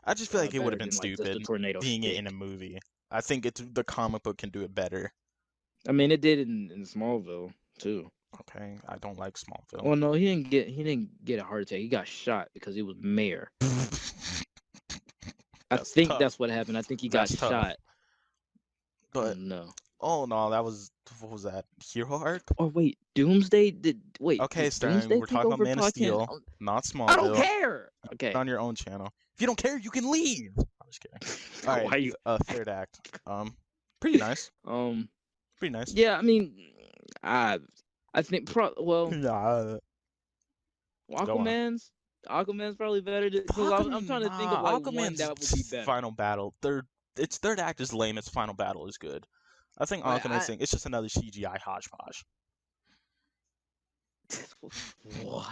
I just feel like it would better have been than like just the stupid tornado being it shtick. in a movie. I think the comic book can do it better. I mean, it did in Smallville too. Okay, I don't like Smallville. Well, no, he didn't get a heart attack. He got shot because he was mayor. I think that's what happened. I think he got That's tough. shot. But no. oh no, that was what was that? Hero arc? Or wait, Doomsday Okay, did Stern, Doomsday we're take talking about over Man of Clark Kent? Steel, not Smallville. I don't care. Okay. On your own channel. If you don't care, you can leave. I'm just kidding. All right. Why you? Third act. Pretty nice. Pretty nice. Yeah, I mean, I think Yeah. Aquaman's probably better because I'm trying to think of like one that would be better. Final battle. Its third act is lame. Its final battle is good. I think But Aquaman's thing. It's just another CGI hodgepodge. What?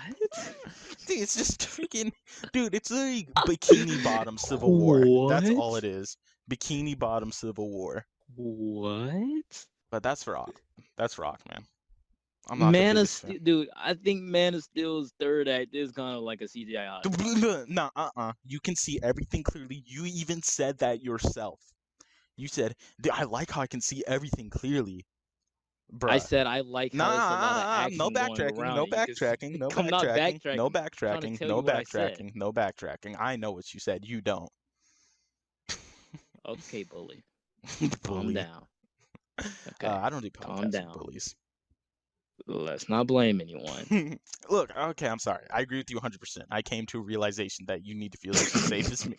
Dude, it's just freaking. Dude, it's a Bikini Bottom Civil War. That's all it is. Bikini Bottom Civil War. What? But that's Rock. That's Rock, man. I'm not Man of Steel, dude. I think Man of Steel's third act is kind of like a CGI hodgepodge. No, You can see everything clearly. You even said that yourself. You said, I like how I can see everything clearly. Bruh. I said I like how there's a lot of action no going backtracking, around. no backtracking, no I'm not backtracking, no backtracking. I'm trying to backtracking, tell no you what I said. backtracking, no backtracking. I know what you said. You don't. Okay, bully. Bully. Calm down. Okay. I don't do podcasts Calm with down. bullies. Let's not blame anyone. Look, okay, I'm sorry. I agree with you 100%. I came to a realization that you need to feel just as safe as me.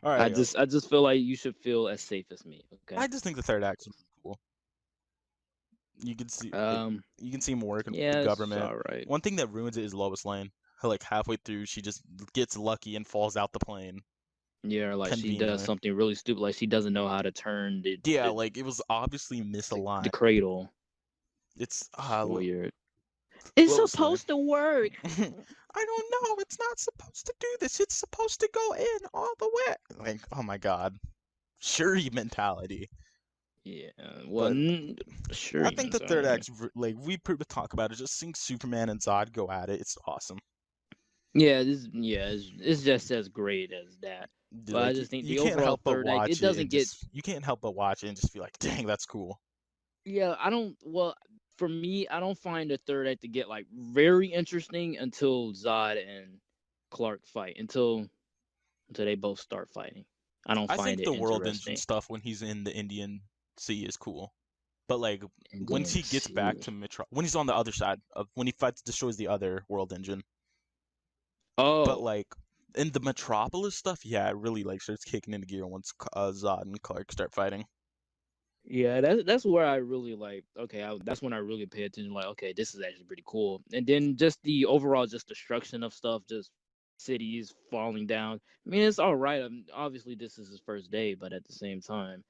All right. I just feel like you should feel as safe as me. Okay. I just think the third act is cool. You can see you can see him working with the government. All right. One thing that ruins it is Lois Lane. Like halfway through, she just gets lucky and falls out the plane. Yeah, like she does something really stupid. Like she doesn't know how to turn the like it was obviously misaligned. The cradle. It's weird. It's supposed to work. I don't know. It's not supposed to do this. It's supposed to go in all the way. Like, oh my god, Shuri mentality. Yeah, well, sure. I think the third act, like we talk about it, just seeing Superman and Zod go at it. It's awesome. Yeah, it's just as great as that. But like, I just think the overall third act, it doesn't get. You can't help but watch it and just be like, dang, that's cool. Yeah, I don't. Well, for me, I don't find the third act to get like very interesting until Zod and Clark fight. Until they both start fighting. I don't find it interesting. I think the World Engine stuff when he's in the Indian Sea is cool. But like once he gets back to when he's on the other side of when he destroys the other World Engine. Oh. But like in the Metropolis stuff, yeah, it really like starts kicking into gear once Zod and Clark start fighting. Yeah, that's where I really like. Okay, that's when I really pay attention. Like, okay, this is actually pretty cool. And then just the overall just destruction of stuff, just cities falling down. I mean, it's all right. Obviously, this is his first day, but at the same time,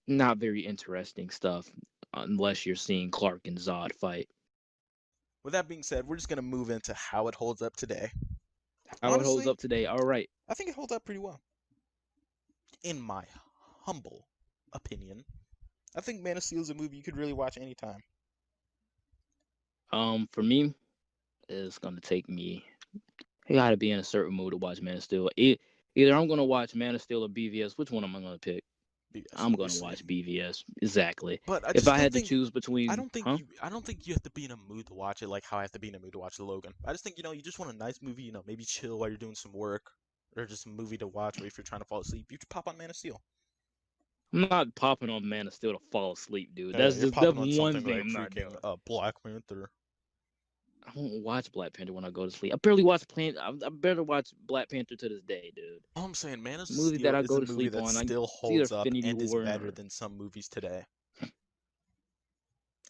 not very interesting stuff unless you're seeing Clark and Zod fight. With that being said, we're just gonna move into how it holds up today. How it holds up today. All right. I think it holds up pretty well. In my humble opinion, I think Man of Steel is a movie you could really watch anytime. For me, it's gonna take me. I gotta be in a certain mood to watch Man of Steel. Either I'm gonna watch Man of Steel or BVS. Which one am I gonna pick? BVS, I'm gonna watch BVS. Exactly. But if I had to choose between, I don't think you have to be in a mood to watch it like how I have to be in a mood to watch Logan. I just think you just want a nice movie. Maybe chill while you're doing some work, or just a movie to watch, or if you're trying to fall asleep, you just pop on Man of Steel. I'm not popping on Man of Steel to fall asleep, dude. That's just the one thing I'm not doing. Black Panther. I won't watch Black Panther when I go to sleep. I barely watch I better watch Black Panther to this day, dude. All I'm saying, Man of Steel movie that I go to sleep on still holds up and is better than some movies today.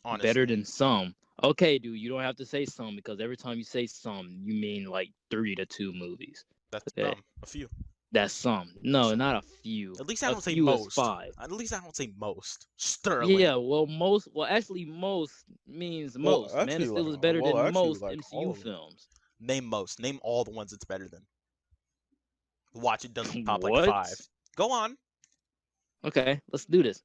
Honestly. Better than some. Okay, dude, you don't have to say some because every time you say some, you mean like 3 to 2 movies. That's a few. That's some. No, not a few. At least I don't say most. 5. At least I don't say most. Sterling. Yeah, well, most. Well, actually, most means most. Man of Steel is better than most MCU films. Name most. Name all the ones it's better than. Watch it doesn't pop like 5. Go on. Okay, let's do this.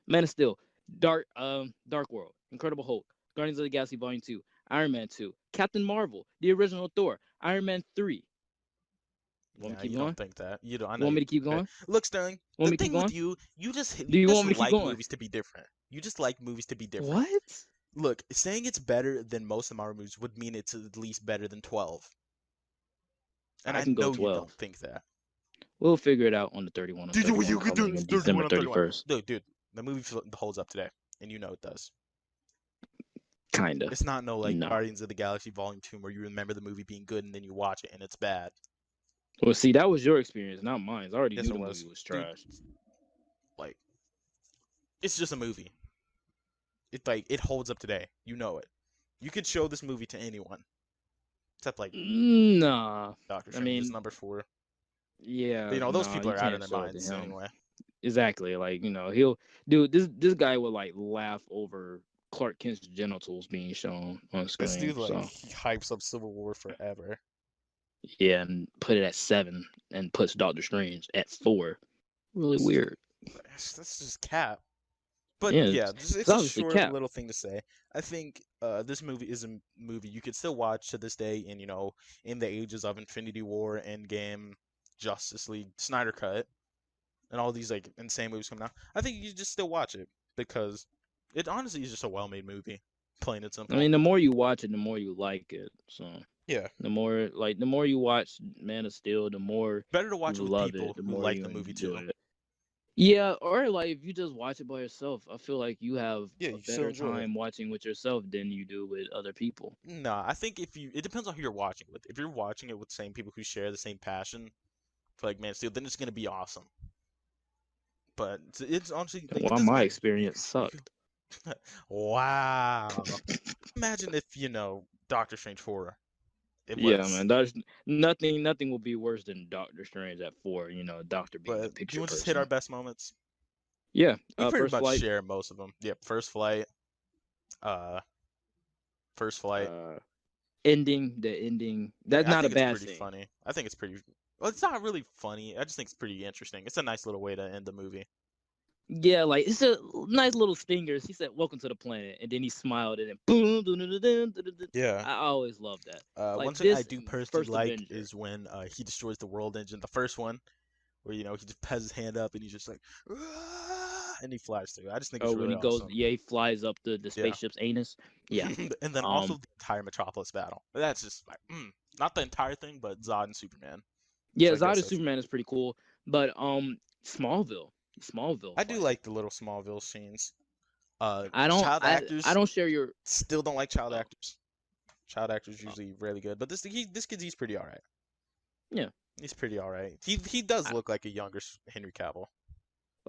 Man of Steel, Dark World, Incredible Hulk, Guardians of the Galaxy Volume 2, Iron Man 2, Captain Marvel, the original Thor, Iron Man 3. Want me Nah, to keep you going? don't think that. You don't. I know Want you. me to keep Okay. going? Look, Sterling. Want The me to keep thing with going? you, Do you you just want me to keep like going? movies to be different. You just like movies to be different. What? Look, saying it's better than most of Marvel movies would mean it's at least better than 12. And I I can go know you 12. don't think that. We'll figure it out on the 31 on Dude, 31 you could do coming in 31 December on 31. 31st. Dude, the movie holds up today, and you know it does. Kinda. It's not no like No. Guardians of the Galaxy Volume 2 where you remember the movie being good and then you watch it and it's bad. Well, see, that was your experience, not mine. I already Yes, knew it the was. movie was Dude, trash. like, it's just a movie. It holds up today. You know it. You could show this movie to anyone. Except like Nah. Doctor I Strange is mean, number 4. yeah, But those no, people you are out of can't their show it to minds him. anyway. Exactly. Like, he'll this guy would like laugh over Clark Kent's genitals being shown on This screen. dude So he hypes up Civil War forever. yeah, and put it at 7 and puts Doctor Strange at 4. Really weird. That's just cap. But Yeah, yeah, it's it's a obviously short Cap. little thing to say. I think this movie is a movie you could still watch to this day in the ages of Infinity War, Endgame, Justice League, Snyder Cut, and all these like insane movies coming out. I think you just still watch it because it honestly is just a well-made movie, plain and I simple. mean, the more you watch it, the more you like it. So Yeah, the more you watch Man of Steel, the more better to you watch it with love people it, the who more like you the movie too. enjoy it. Yeah, or like if you just watch it by yourself, I feel like you have Yeah, a you still better enjoy it. time watching with yourself than you do with other people. Nah, I think it depends on who you're watching with. If you're watching it with the same people who share the same passion for like Man of Steel, then it's gonna be awesome. But it's honestly like it Well, doesn't my matter. experience sucked. Wow. Imagine if Doctor Strange 4. It Yeah, was. man. There's nothing will be worse than Doctor Strange at 4. Doctor being a But do you picture want to just hit our person. best moments? Yeah. We pretty First much flight. share most of them. Yep, First Flight. Uh, First Flight. Ending. The ending. That's I not a think it's bad pretty thing. funny. I think it's pretty. Well, it's not really funny. I just think it's pretty interesting. It's a nice little way to end the movie. Yeah, like it's a nice little stingers. He said, "Welcome to the planet," and then he smiled, and then boom, dun, dun, dun, dun, dun, dun. Yeah. I always love that. Like One thing I this do personally first like Avenger. is when he destroys the world engine. The first one, where he just has his hand up and he's just like, "Ah," and he flies through. I just think it's Oh, when really he goes, awesome. yeah, he flies up the Yeah. spaceship's anus. Yeah. And then also the entire Metropolis battle. That's just like, not the entire thing, but Zod and Superman. Yeah, I guess Zod Superman is pretty cool, but Smallville I do fight. like the little Smallville scenes. I don't Child actors I don't share your. still don't like child Oh, actors. Child actors oh, usually really good, but this kid he's pretty all right. yeah. He's pretty all right. He does I, look like a younger Henry Cavill.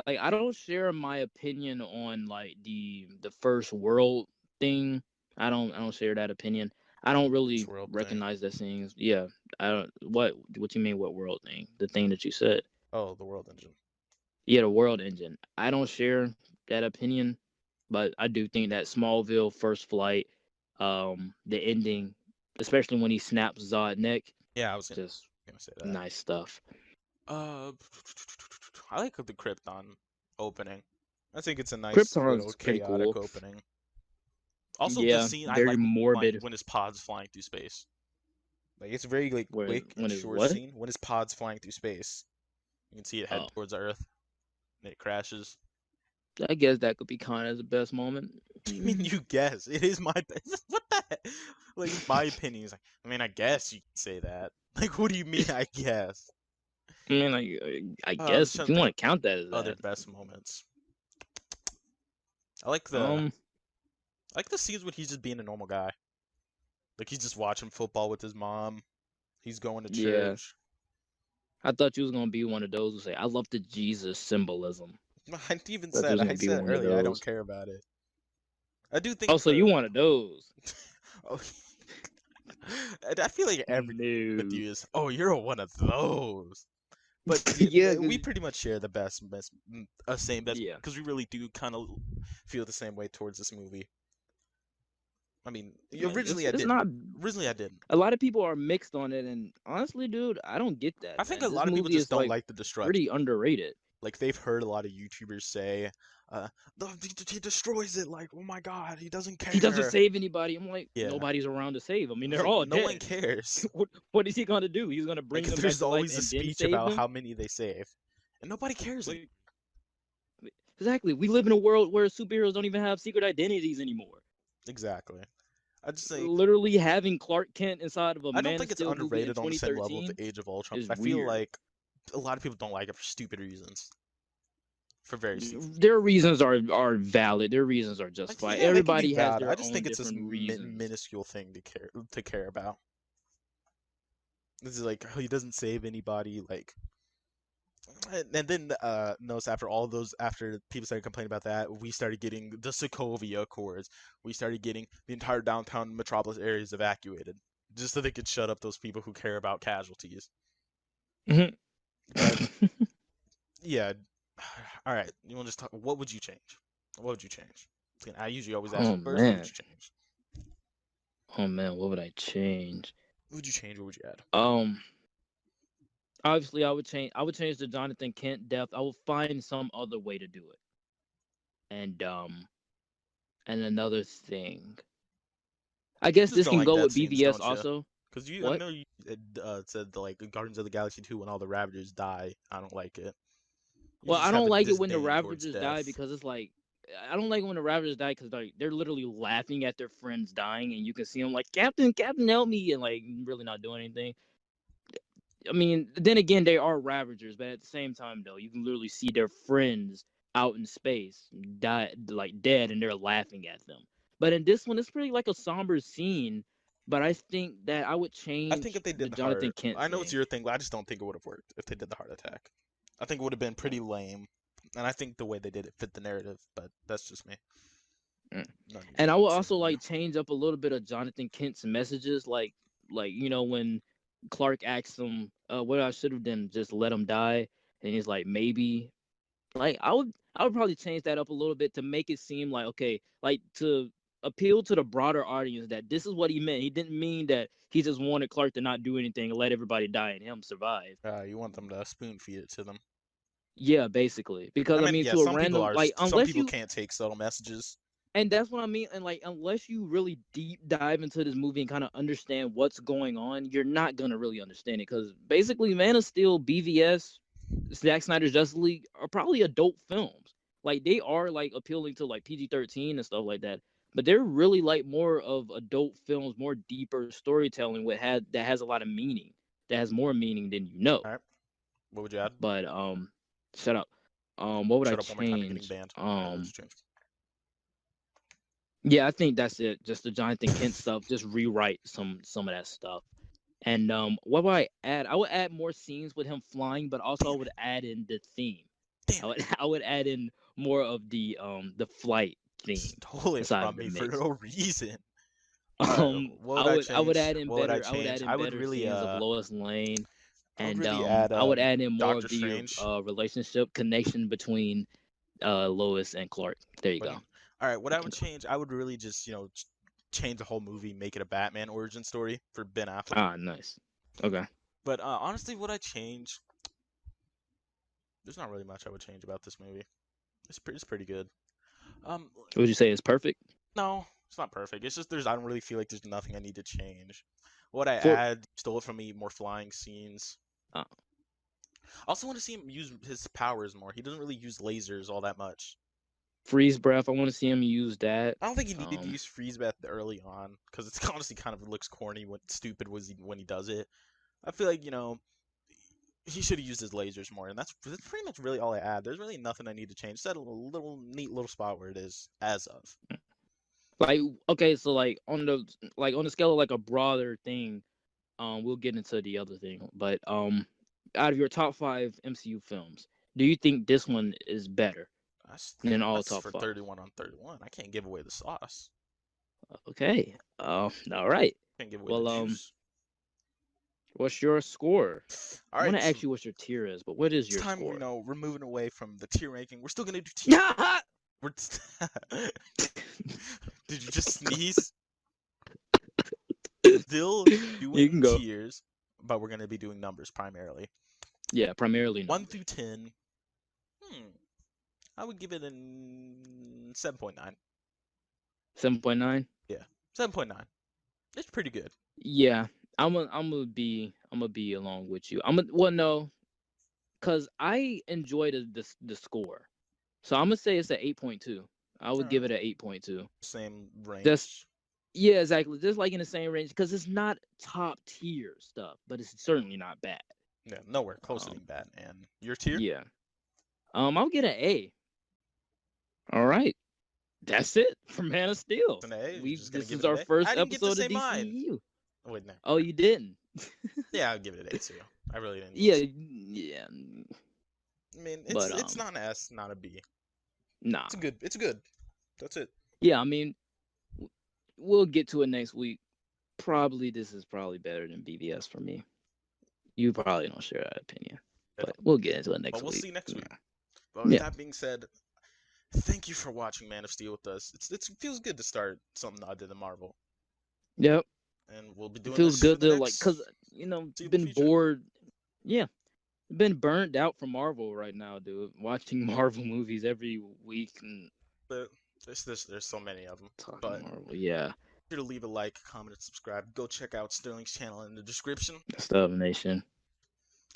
like I don't share my opinion on like the first world thing. I don't share that opinion. I don't This really world thing. recognize that thing. Yeah, I don't. What you mean? What world thing? The thing that you said. Oh, the world engine. Yeah, the world engine. I don't share that opinion, but I do think that Smallville first flight, the ending, especially when he snaps Zod neck, Yeah, I was just gonna say that. nice stuff. I like the Krypton opening. I think it's a nice little Krypton's pretty chaotic cool. opening. Also, the Yeah, scene I very like morbid. when his pod's flying through space. Like it's very like When quick and his short what? scene when his pod's flying through space. You can see it head Oh, towards Earth, and it crashes. I guess that could be kind of the best moment. I mean, you guess it is my best. What the heck? Like my opinion is like. I mean, I guess you can say that. Like, what do you mean? I guess. I mean, like, I I'm guess trying if to you think want to count that as other that. best moments. I like Um, the scenes when he's just being a normal guy. Like he's just watching football with his mom. He's going to yeah, church. I thought you was gonna be one of those who say, "I love the Jesus symbolism." I even Thought you was I gonna be said one of earlier I don't those. care about it. I do think Oh, so you one of those? Oh, I feel like every with No. you is you're one of those. But Yeah, we 'cause- pretty much share the same best yeah. because we really do kind of feel the same way towards this movie. I mean, Like, originally I it's didn't. not. Originally I didn't. A lot of people are mixed on it, and honestly, dude, I don't get that. I think Man. a This lot of people movie just is don't like like the destruction. pretty underrated. Like they've heard a lot of YouTubers say, he destroys it. Like, oh my God, he doesn't care. He doesn't save anybody. I'm like, Yeah. nobody's around to save him. I mean, It's they're like, all no dead. one cares. What is he gonna do? He's gonna bring Like, them back there's to life always and a then speech save about them? how many they save, and nobody cares. Like, exactly. We live in a world where superheroes don't even have secret identities anymore. Exactly. I just think Literally having Clark Kent inside of a I don't Man think of it's Steel movie in underrated on the same level of 2013 Age of Ultron. is I feel weird. like a lot of people don't like it for stupid reasons. For very stupid. Their reasons are valid. Their reasons are Like, justified. yeah, they can be Everybody has bad. their I just own think it's this different reasons. minuscule thing to care about. This is like, oh, he doesn't save anybody. Like, and then notice after people started complaining about that, we started getting the Sokovia Accords. We started getting the entire downtown metropolis areas evacuated, just so they could shut up those people who care about casualties. Mhm. But yeah, all right. You want to just talk? What would you change? What would you change? I usually always ask Oh you first. What would man. you change? Oh man, what would I change? What would you change? What would you add? Obviously I would change the Jonathan Kent death. I would find some other way to do it. And another thing. I guess Just this don't can like go death with scenes, BVS don't you? also. Because I What? know you said like Guardians of the Galaxy 2 when all the Ravagers die. I don't like it. You Well, just I have don't a like it when the disdain towards Ravagers die death. because it's like I don't like it when the Ravagers die because like they're literally laughing at their friends dying and you can see them like Captain, help me, and like really not doing anything. I mean, then again, they are Ravagers, but at the same time, though, you can literally see their friends out in space die, like dead, and they're laughing at them. But in this one, it's pretty like a somber scene. But I think that I would I think change if they the did the Jonathan heart, Kent I know it's thing. your thing, but I just don't think it would have worked if they did the heart attack. I think it would have been pretty lame, and I think the way they did it fit the narrative. But that's just me. Mm. None of you And I would same also with you. like change up a little bit of Jonathan Kent's messages, like you know when Clark asks him, "What I should have done, just let him die," and he's like, "Maybe." Like I would probably change that up a little bit to make it seem like okay, like to appeal to the broader audience that this is what he meant. He didn't mean that he just wanted Clark to not do anything and let everybody die and him survive. You want them to spoon feed it to them. Yeah, basically. Because I I mean, mean yeah, to a some people random are. like Some unless people you can't take subtle messages. and that's what I mean. And like unless you really deep dive into this movie and kind of understand what's going on, you're not gonna really understand it. Because basically Man of Steel, BVS, Zack Snyder's Justice League are probably adult films. Like they are like appealing to like PG-13 and stuff like that. But they're really like more of adult films, more deeper storytelling that has a lot of meaning. That has more meaning than you know. All right, what would you add? But shut up. What would I Shut up one more time, you're getting change? banned. All right, what would you change? Yeah, I think that's it. Just the Jonathan Kent stuff. Just rewrite some of that stuff. And what would I add? I would add more scenes with him flying, but also I would add in the theme. Damn I would add in more of the flight theme Stole it inside of from the me for mix. no reason. What would I change? I would add in What would I better change? I would really scenes of Lois Lane, I would and really add I would add in more Doctor of the Strange. relationship connection between Lois and Clark. There you go. All right, what I would change, I would really just change the whole movie, make it a Batman origin story for Ben Affleck. Ah, nice. Okay. But honestly, what I change, there's not really much I would change about this movie. It's pretty good. Would you say it's perfect? No, it's not perfect. It's just I don't really feel like there's nothing I need to change. What I For add, stole it from me, more flying scenes. Oh. I also want to see him use his powers more. He doesn't really use lasers all that much. freeze breath. I want to see him use that. I don't think he needed to use freeze breath early on because it's honestly kind of looks corny. What stupid was he when he does it? I feel like he should have used his lasers more, and that's pretty much really all I add. There's really nothing I need to change. It's that little neat little spot where it is as of. Like okay, so like on the scale of like a broader thing, we'll get into the other thing. But out of your top 5 MCU films, do you think this one is better than all That's top for 5? 31 on 31. I can't give away the sauce. Okay. All right. Can't give away the juice. What's your score? All I want right, to ask you what your tier is, but what is your it's time score? we're moving away from the tier ranking. We're still gonna do tier. We're Did you just sneeze? Still You can doing go. tiers, but we're gonna be doing numbers primarily. Yeah, primarily 1 numbers. through 10. I would give it a 7.9. 7.9. 7.9. It's pretty good. Yeah, I'm gonna be along with you. Well, no, cause I enjoyed the score, so I'm gonna say it's an 8.2. I would give it an 8.2. Same range. Just yeah, exactly. Just like in the same range, because it's not top tier stuff, but it's certainly not bad. Yeah, nowhere close to being bad. And your tier? Yeah. I'll get an A. All right. That's it for Man of Steel. An A? You're just gonna This give is it an our A? first I didn't get to episode say of mine. DCEU. Oh, wait, no. Oh, you didn't? Yeah, I'll give it an A too. I really didn't. Yeah, yeah. I mean, But, it's not an S, not a B. Nah. It's good. That's it. Yeah, I mean, we'll get to it next week. This is probably better than BVS for me. You probably don't share that opinion, but we'll get into it next But we'll week. see next week. But with Yeah. that being said, thank you for watching Man of Steel with us. It feels good to start something other than Marvel. Yep. And we'll be It doing feels this good for the to next cause foreseeable been future. bored. Yeah, been burnt out from Marvel right now, dude. Watching Marvel movies every week and But there's so many of them. talking But Marvel. Yeah, be sure to leave a like, comment, and subscribe. Go check out Sterling's channel in the description. SDUBNation.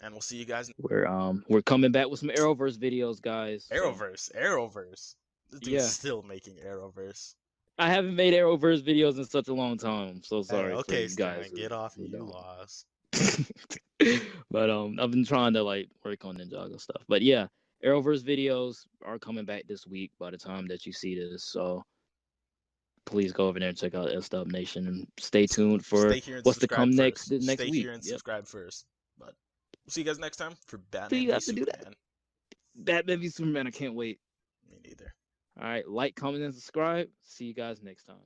And we'll see you guys. We're coming back with some Arrowverse videos, guys. so- Arrowverse. This dude's Yeah. still making Arrowverse. I haven't made Arrowverse videos in such a long time. I'm so sorry. Hey, okay, for you guys. Sterling, get off. who You don't. lost. But I've been trying to work on Ninjago stuff. But yeah, Arrowverse videos are coming back this week by the time that you see this. So please go over there and check out SDUBNation and stay tuned for Stay here and what's to subscribe come first. next Stay week. here and Yep. subscribe first. But we'll see you guys next time for So Batman you v have to do that. Superman. Batman v Superman. I can't wait. Me neither. All right, like, comment, and subscribe. See you guys next time.